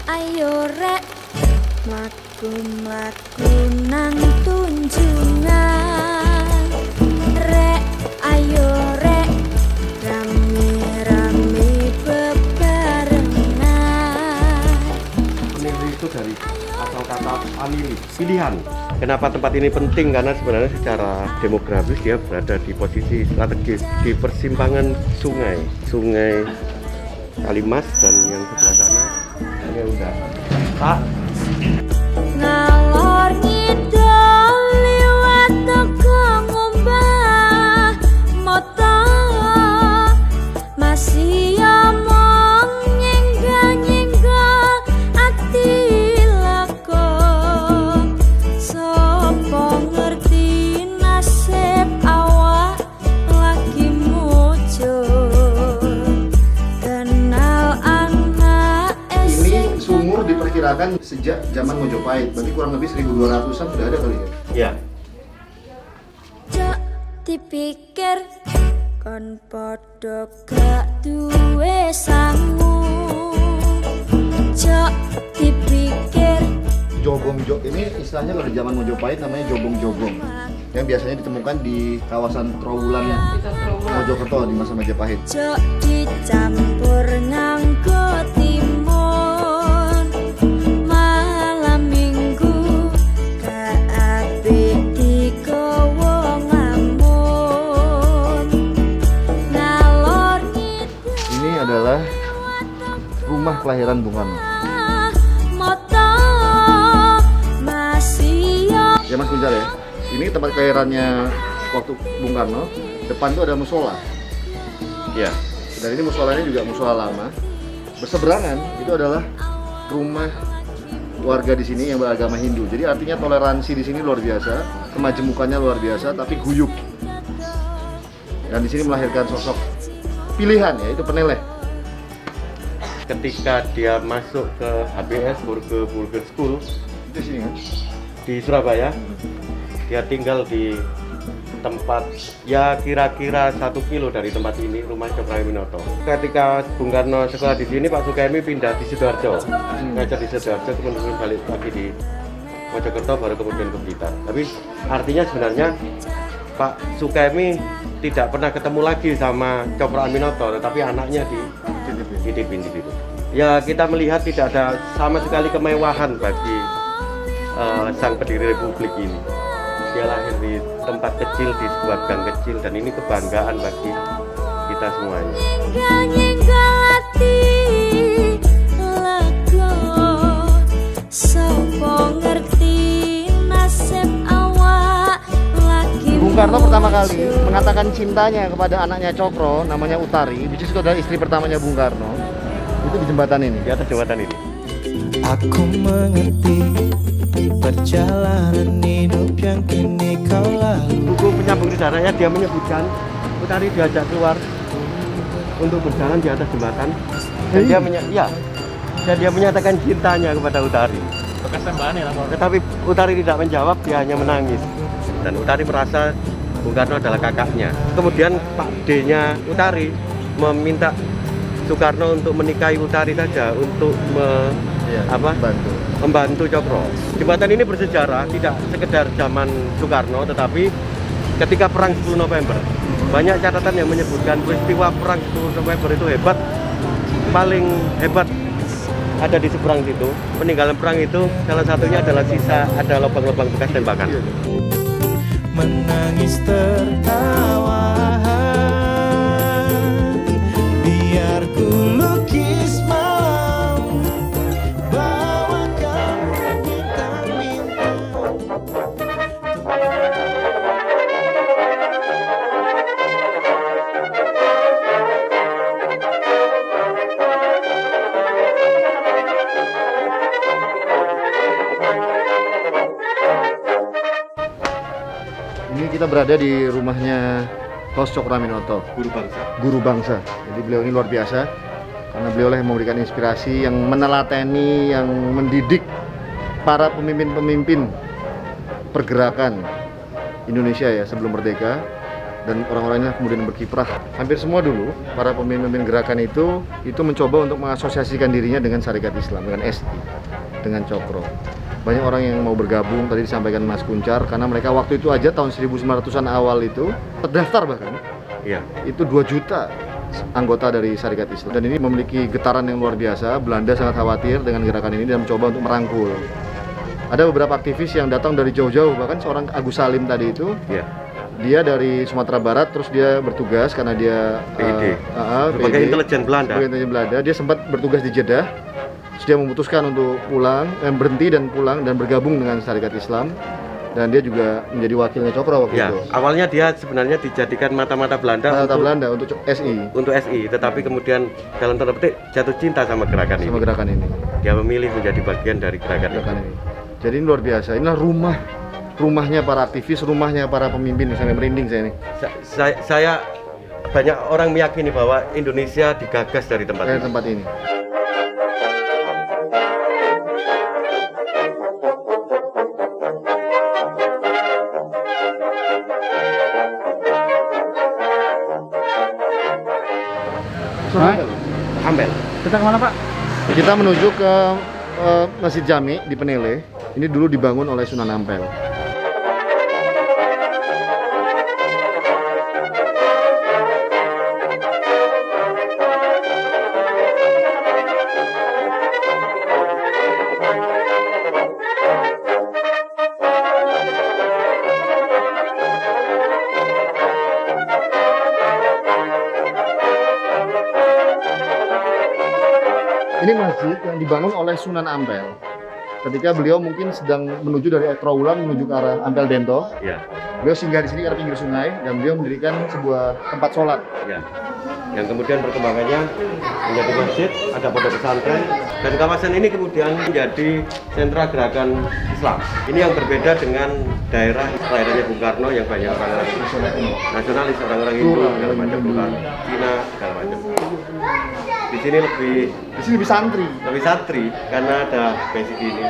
ayo rek mlaku-mlaku nang tunjungan. Rek ayo rek rame-rame bebarengan. Pemilih itu dari asal kata pemilih, pilihan. Kenapa tempat ini penting? Karena sebenarnya secara demografis dia berada di posisi strategis di persimpangan sungai Kalimas dan yang sebelah sana Sungai Uda. Pak, Ngalor ngidul liwat toko ngombah moto masih omong nyengga-nyengga ati lakon sopo ngerti nasib awak lagi mujur kenal anak Ini sumur diperkirakan sejak zaman Mojopahit, berarti kurang lebih 1200-an sudah ada kali ya? ya. Cok dipikir kon podo gak duwe sangu. Cok dipikir Jogong-jog ini istilahnya kalau di zaman Mojopahit namanya jogong-jogong yang biasanya ditemukan di kawasan Trowulan Mojokerto di masa Majapahit. cok dicampur nganggo timun malam minggu kaape digowo ngamun ngalor ngidul Ini adalah rumah kelahiran Bung Karno. moto masih Ya Mas Gunjar ya, ini tempat kelahirannya waktu Bung Karno. Depan tuh ada musola. Ya. Dan ini musolanya juga musola lama. Berseberangan itu adalah rumah warga di sini yang beragama Hindu. Jadi artinya toleransi di sini luar biasa, kemajemukannya luar biasa, tapi guyup. Dan di sini melahirkan sosok pilihan, yaitu Peneleh. Ketika dia masuk ke HBS Burger School Itu sini kan? di Surabaya, dia tinggal di tempat ya kira-kira 1 kilo dari tempat ini, rumah Cokroaminoto. Ketika Bung Karno sekolah di sini, Pak Sukaimi pindah di Sidoarjo, ngajar di Sidoarjo, kemudian balik lagi di Mojokerto, baru kemudian ke Blitar. Tapi artinya sebenarnya Pak Sukaimi tidak pernah ketemu lagi sama Cokroaminoto, tetapi anaknya dititipin di situ. Ya kita melihat tidak ada sama sekali kemewahan bagi sang pendiri republik ini. Dia lahir di tempat kecil, di sebuah gang kecil, dan ini kebanggaan bagi kita semuanya. nyengga ati lakon sopo ngerti nasib awak lagi Bung Karno pertama kali mujur. mengatakan cintanya kepada anaknya Cokro, namanya Utari, which is itu adalah istri pertamanya Bung Karno. Itu di jembatan ini. Di atas jembatan ini. Aku mengerti perjalanan hidup yang kini kau lalui. Buku penyambung lisananya dia menyebutkan Utari diajak keluar untuk berjalan di atas jembatan, dan dia menyatakan cintanya kepada Utari. Bekas tembakan ya lapor. Tetapi Utari tidak menjawab, dia hanya menangis. Dan Utari merasa Bung Karno adalah kakaknya. Kemudian Pak D-nya Utari meminta Soekarno untuk menikahi Utari saja untuk Bantu. membantu Cokro. Jembatan ini bersejarah, tidak sekedar zaman Soekarno, tetapi ketika Perang 10 November, banyak catatan yang menyebutkan peristiwa Perang 10 November itu hebat, paling hebat ada di seberang situ. Peninggalan perang itu salah satunya adalah sisa ada lubang-lubang bekas tembakan. Menangis tertawa, biar ku lukis malam, bawakan minta-minta. Ini kita berada di rumahnya Hos Cokroaminoto, guru bangsa. Jadi beliau ini luar biasa karena beliau lah yang memberikan inspirasi, yang menelateni, yang mendidik para pemimpin-pemimpin pergerakan Indonesia ya sebelum merdeka. dan orang-orangnya kemudian berkiprah. Hampir semua dulu para pemimpin gerakan itu mencoba untuk mengasosiasikan dirinya dengan Sarekat Islam, dengan SI, dengan Cokro. Banyak orang yang mau bergabung, tadi disampaikan Mas Kuncar, karena mereka waktu itu aja tahun 1900-an awal itu terdaftar bahkan. Iya. Itu 2 juta anggota dari Sarekat Islam, dan ini memiliki getaran yang luar biasa. Belanda sangat khawatir dengan gerakan ini dan mencoba untuk merangkul. Ada beberapa aktivis yang datang dari jauh-jauh, bahkan seorang Agus Salim tadi itu, Iya. dia dari Sumatera Barat, terus dia bertugas karena dia PID. Sebagai PID, intelijen Belanda. sebagai intelijen Belanda. Dia sempat bertugas di Jeddah, terus dia memutuskan untuk pulang, berhenti dan pulang dan bergabung dengan Sarekat Islam, dan dia juga menjadi wakilnya Cokro waktu Ya, itu. awalnya dia sebenarnya dijadikan mata-mata Belanda Mata untuk, Belanda untuk SI, untuk SI, tetapi kemudian dalam tanda petik jatuh cinta sama gerakan sama ini. gerakan ini. Dia memilih menjadi bagian dari gerakan Gerakan ini. ini. Jadi ini luar biasa. Inilah rumahnya para aktivis, rumahnya para pemimpin. Sampai merinding saya ini. Saya banyak orang meyakini bahwa Indonesia digagas dari tempat Dari ini. tempat ini. Ampel. Kita kemana Pak? Kita menuju ke Masjid Jami di Penele. Ini dulu dibangun oleh Sunan Ampel. Ini masjid yang dibangun oleh Sunan Ampel. Ketika beliau mungkin sedang menuju dari Trawulan menuju ke arah Ampel Dento, Ya, beliau singgah di sini karena pinggir sungai dan beliau mendirikan sebuah tempat sholat. ya. Yang kemudian perkembangannya menjadi masjid, ada pondok pesantren, dan kawasan ini kemudian menjadi sentra gerakan Islam. Ini yang berbeda dengan daerah kelahirannya Bung Karno yang banyak orang nasionalis, orang-orang Hindu, segala macam, bukan Cina, segala macam. Di sini Di sini lebih santri. lebih santri karena ada basic ini.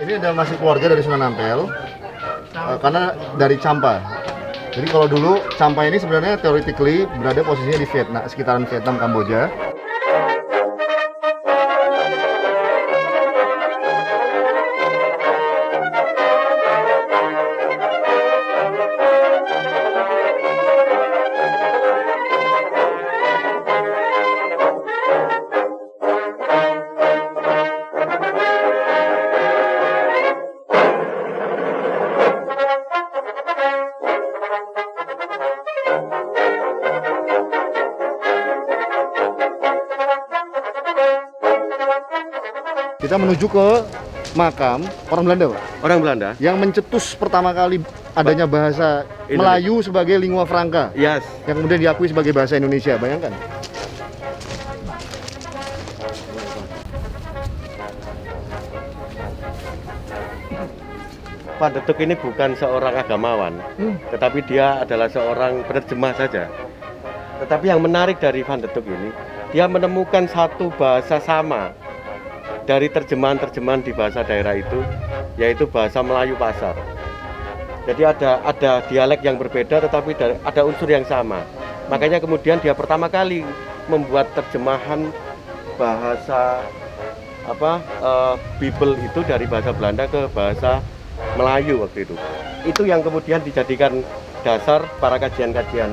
Ini adalah masih keluarga dari Sunan Ampel, karena dari Champa. Jadi kalau dulu Champa ini sebenarnya theoretically berada posisinya di Vietnam, sekitaran Vietnam, Kamboja. Kita menuju ke makam orang Belanda, Pak, Orang Belanda, yang mencetus pertama kali adanya bahasa Indonesia. Melayu sebagai lingua franca, yes. yang kemudian diakui sebagai bahasa Indonesia. Bayangkan. Pak Detuk ini bukan seorang agamawan, tetapi dia adalah seorang penerjemah saja. Tetapi yang menarik dari Van de Tuk ini, dia menemukan satu bahasa sama dari terjemahan-terjemahan di bahasa daerah itu, yaitu bahasa Melayu Pasar. Jadi ada dialek yang berbeda, tetapi ada unsur yang sama. Makanya kemudian dia pertama kali membuat terjemahan bahasa Bible itu dari bahasa Belanda ke bahasa Melayu waktu itu. Itu yang kemudian dijadikan dasar para kajian-kajian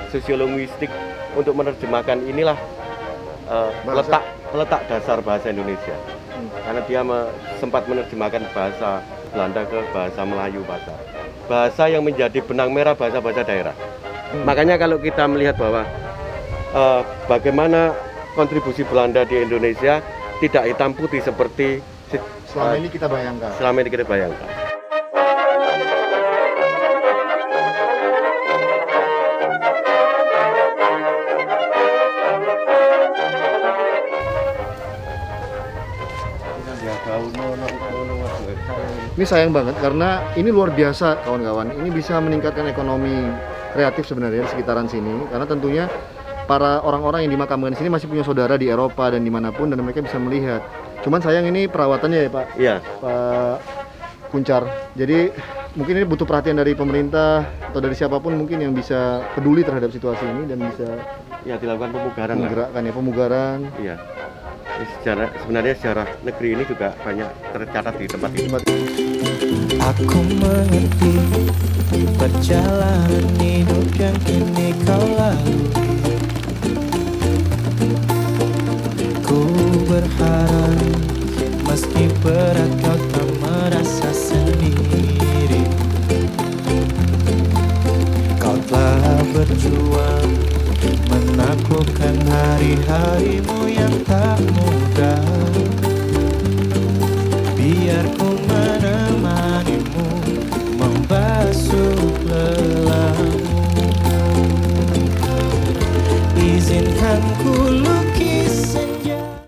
sosiolinguistik untuk menerjemahkan inilah letak dasar bahasa Indonesia. Karena dia sempat menerjemahkan bahasa Belanda ke bahasa Melayu Pasar. Bahasa yang menjadi benang merah bahasa-bahasa daerah. Makanya kalau kita melihat bahwa bagaimana kontribusi Belanda di Indonesia tidak hitam putih seperti Selama ini kita bayangkan. selama ini kita bayangkan. Ini sayang banget karena ini luar biasa kawan-kawan. Ini bisa meningkatkan ekonomi kreatif sebenarnya di sekitaran sini, karena tentunya para orang-orang yang dimakamkan di sini masih punya saudara di Eropa dan dimanapun, dan mereka bisa melihat. Cuman sayang ini perawatannya ya Pak, Iya. Pak Kuncar. Jadi mungkin ini butuh perhatian dari pemerintah atau dari siapapun mungkin yang bisa peduli terhadap situasi ini dan bisa Ya dilakukan pemugaran lah. menggerakkan ya pemugaran. Iya. Sebenarnya sejarah negeri ini juga banyak tercatat di tempat ini. Aku mengerti perjalanan hidup yang kini kau lalui. Ku berharap meski berat kau tak merasa sendiri. Kau telah berjuang menaklukkan hari-harimu yang tak mudah.